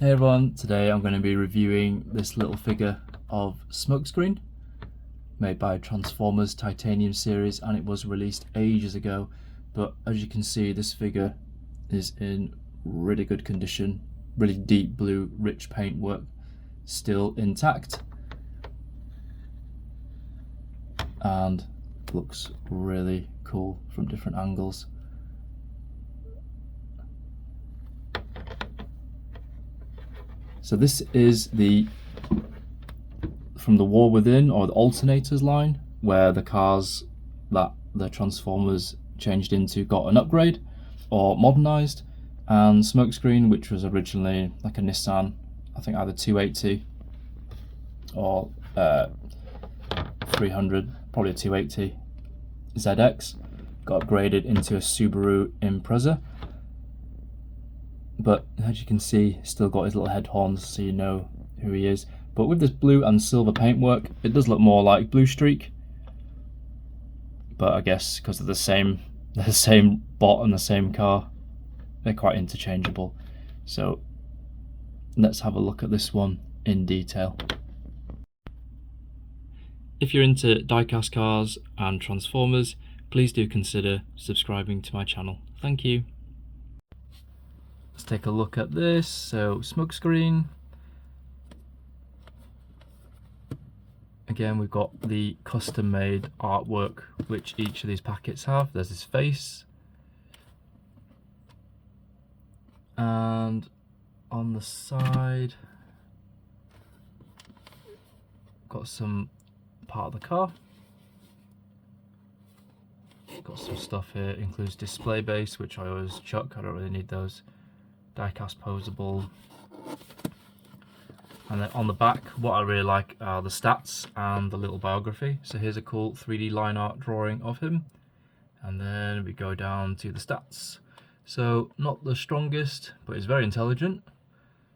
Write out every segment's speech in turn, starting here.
Hey everyone, today I'm going to be reviewing this little figure of Smokescreen made by Transformers Titanium series, and it was released ages ago, but as you can see this figure is in really good condition, really deep blue rich paintwork, still intact, and looks really cool from different angles. So this is from the War Within, or the Alternators line, where the cars that the Transformers changed into got an upgrade or modernized, and Smokescreen, which was originally like a Nissan, I think either 280 or 300, probably a 280 ZX, got upgraded into a Subaru Impreza. But as you can see, still got his little head horns, so you know who he is. But with this blue and silver paintwork, it does look more like Blue Streak. But I guess because of the same bot and the same car, they're quite interchangeable. So let's have a look at this one in detail. If you're into diecast cars and Transformers, please do consider subscribing to my channel. Thank you. Let's take a look at this. So Smokescreen. Again, we've got the custom made artwork which each of these packets have. There's his face, and on the side got some part of the car. Got some stuff here, includes display base, which I always chuck, I don't really need those. Diecast posable, and then on the back what I really like are the stats and the little biography. So here's a cool 3D line art drawing of him, and then we go down to the stats. So not the strongest, but he's very intelligent.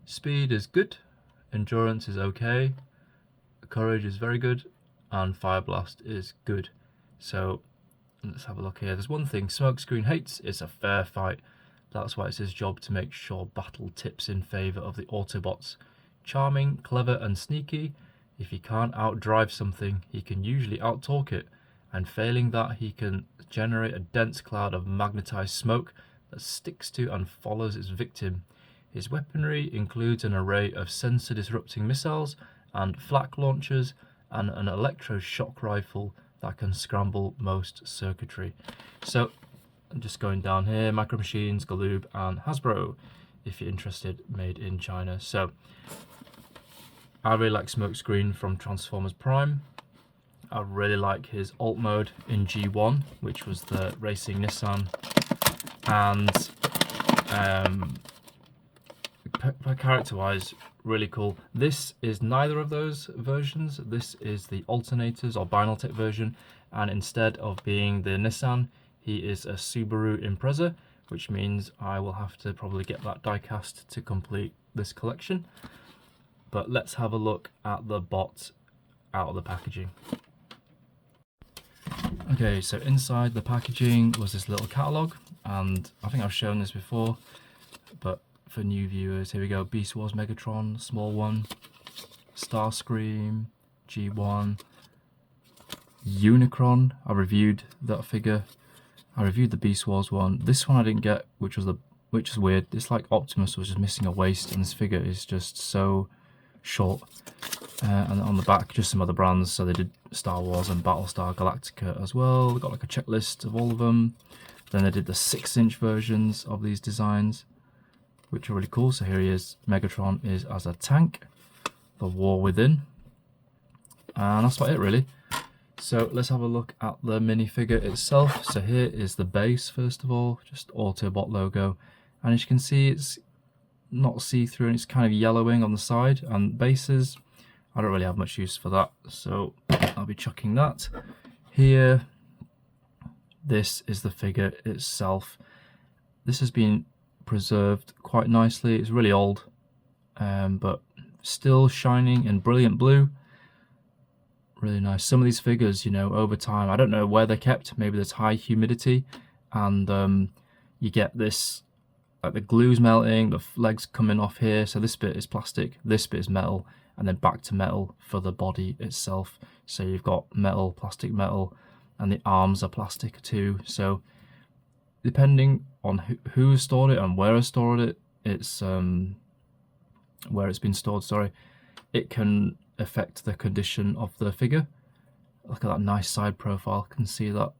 Speed is good, endurance is okay, courage is very good, and fire blast is good. So let's have a look here. There's one thing Smokescreen hates: it's a fair fight. That's why it's his job to make sure battle tips in favour of the Autobots. Charming, clever and sneaky, if he can't outdrive something, he can usually outtalk it, and failing that, he can generate a dense cloud of magnetised smoke that sticks to and follows its victim. His weaponry includes an array of sensor-disrupting missiles and flak launchers, and an electroshock rifle that can scramble most circuitry. So I'm just going down here: Micro Machines, Galoob and Hasbro, if you're interested, made in China. So I really like Smokescreen from Transformers Prime. I really like his alt mode in G1, which was the racing Nissan, and character wise really cool. This is neither of those versions. This is the Alternators or Binaltech version, and instead of being the Nissan, he is a Subaru Impreza, which means I will have to probably get that diecast to complete this collection. But let's have a look at the bot out of the packaging. Okay, so inside the packaging was this little catalogue, and I think I've shown this before, but for new viewers, here we go: Beast Wars Megatron, small one, Starscream, G1, Unicron. I reviewed that figure. I reviewed the Beast Wars one. This one I didn't get, which is weird. It's like Optimus was just missing a waist, and this figure is just so short. And on the back, just some other brands. So they did Star Wars and Battlestar Galactica as well. They got like a checklist of all of them. Then they did the 6-inch versions of these designs, which are really cool. So here he is. Megatron is as a tank, the War Within, and that's about it really. So let's have a look at the minifigure itself. So here is the base, first of all, just Autobot logo, and as you can see, it's not see-through and it's kind of yellowing on the side, and bases, I don't really have much use for that, so I'll be chucking that. Here, this is the figure itself. This has been preserved quite nicely. It's really old, but still shining in brilliant blue. Really nice. Some of these figures, you know, over time, I don't know where they're kept. Maybe there's high humidity, and you get this like the glue's melting, the legs coming off here, so this bit is plastic, this bit is metal, and then back to metal for the body itself. So you've got metal, plastic, metal, and the arms are plastic too. So depending on who stored it and where I stored it, it's where it's been stored, sorry, it can affect the condition of the figure. Look at that nice side profile, you can see that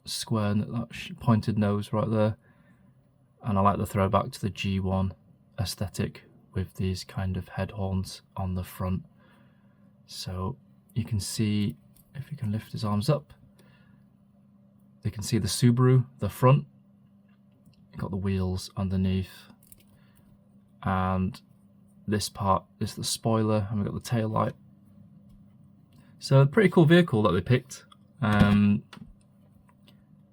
square, that pointed nose right there. And I like the throwback to the G1 aesthetic with these kind of head horns on the front. So you can see, if you can lift his arms up, you can see the Subaru, the front. You've got the wheels underneath. And this part is the spoiler, and we've got the tail light. So a pretty cool vehicle that they picked.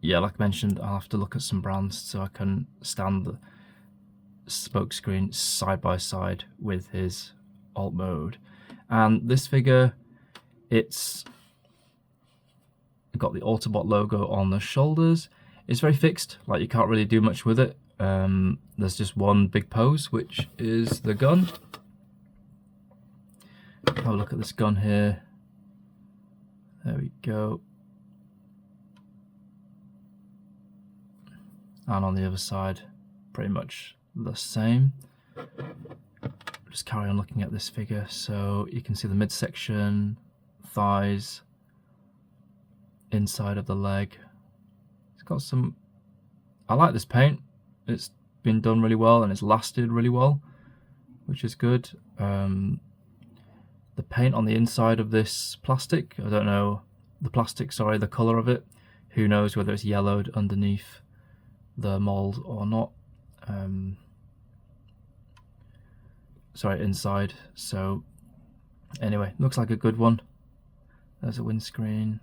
Yeah, like I mentioned, I'll have to look at some brands so I can stand the Smokescreen side by side with his alt mode. And this figure, it's got the Autobot logo on the shoulders. It's very fixed, like you can't really do much with it. There's just one big pose, which is the gun. Have a look at this gun here. There we go. And on the other side, pretty much the same. Just carry on looking at this figure. So you can see the midsection, thighs, inside of the leg. It's got some, I like this paint. It's been done really well and it's lasted really well, which is good. The paint on the inside of this plastic, I don't know, the colour of it. Who knows whether it's yellowed underneath the mold or not. Sorry, inside. So anyway, looks like a good one. There's a windscreen,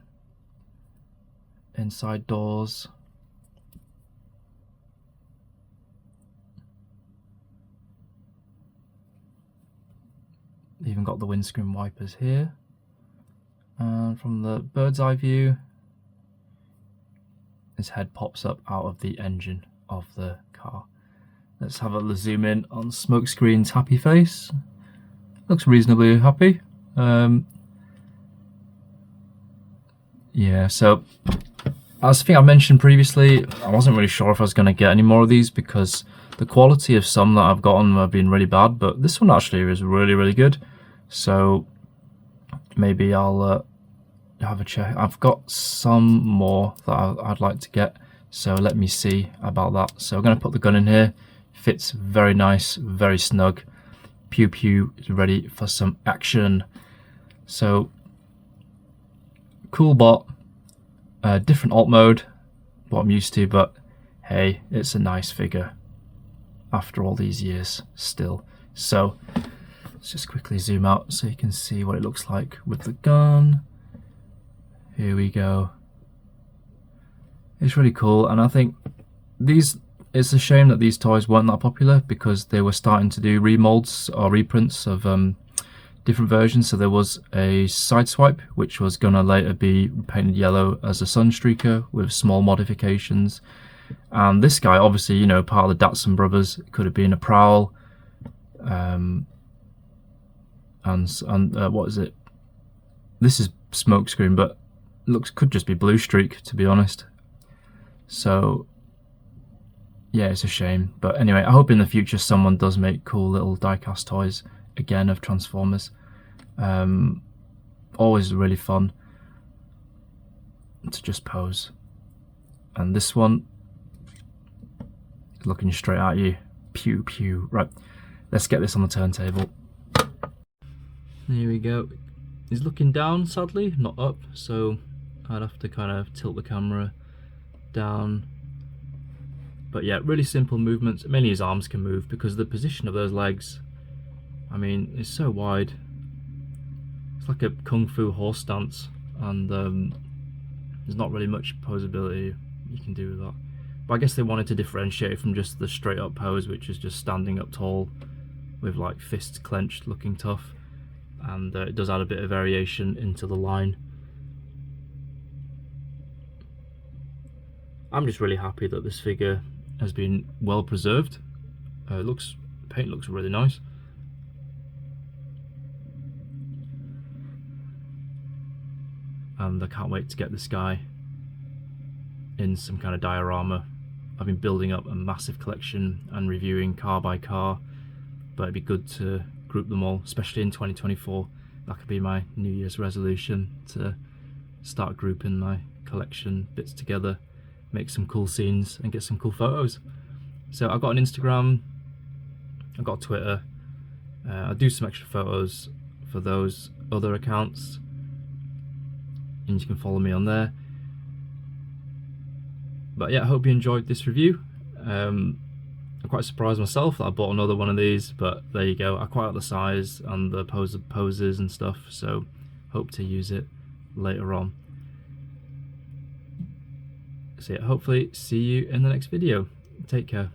inside doors. Even got the windscreen wipers here. And from the bird's eye view, his head pops up out of the engine of the car. Let's have a zoom in on Smokescreen's happy face. Looks reasonably happy. Yeah, so as I think I mentioned previously, I wasn't really sure if I was going to get any more of these because the quality of some that I've gotten have been really bad, but this one actually is really, really good. So maybe I'll have a check. I've got some more that I'd like to get, so let me see about that. So I'm going to put the gun in here. Fits very nice, very snug. Pew pew is ready for some action. So cool bot, different alt mode, what I'm used to, but hey, it's a nice figure after all these years still. So let's just quickly zoom out so you can see what it looks like with the gun. Here we go. It's really cool, and I think it's a shame that these toys weren't that popular because they were starting to do remolds or reprints of different versions. So there was a Sideswipe, which was gonna later be painted yellow as a Sunstreaker with small modifications. And this guy, obviously, you know, part of the Datsun brothers, it could have been a Prowl. And what is it? This is Smokescreen, but could just be Blue Streak, to be honest. So yeah, it's a shame. But anyway, I hope in the future someone does make cool little diecast toys again of Transformers. Always really fun to just pose. And this one is looking straight at you. Pew pew. Right, let's get this on the turntable. Here we go. He's looking down, sadly, not up, so I'd have to kind of tilt the camera down. But yeah, really simple movements. Mainly his arms can move because the position of those legs, I mean, it's so wide. It's like a kung fu horse stance, and there's not really much posability you can do with that. But I guess they wanted to differentiate from just the straight up pose, which is just standing up tall with like fists clenched, looking tough. And it does add a bit of variation into the line. I'm just really happy that this figure has been well preserved. Paint looks really nice. And I can't wait to get this guy in some kind of diorama. I've been building up a massive collection and reviewing car by car, but it'd be good to group them all, especially in 2024. That could be my New Year's resolution, to start grouping my collection bits together, make some cool scenes and get some cool photos. So I've got an Instagram, I've got Twitter, I do some extra photos for those other accounts, and you can follow me on there. But yeah, I hope you enjoyed this review. I'm quite surprised myself that I bought another one of these, but there you go. I quite like the size and the poses and stuff, so hope to use it later on. So yeah, hopefully see you in the next video. Take care.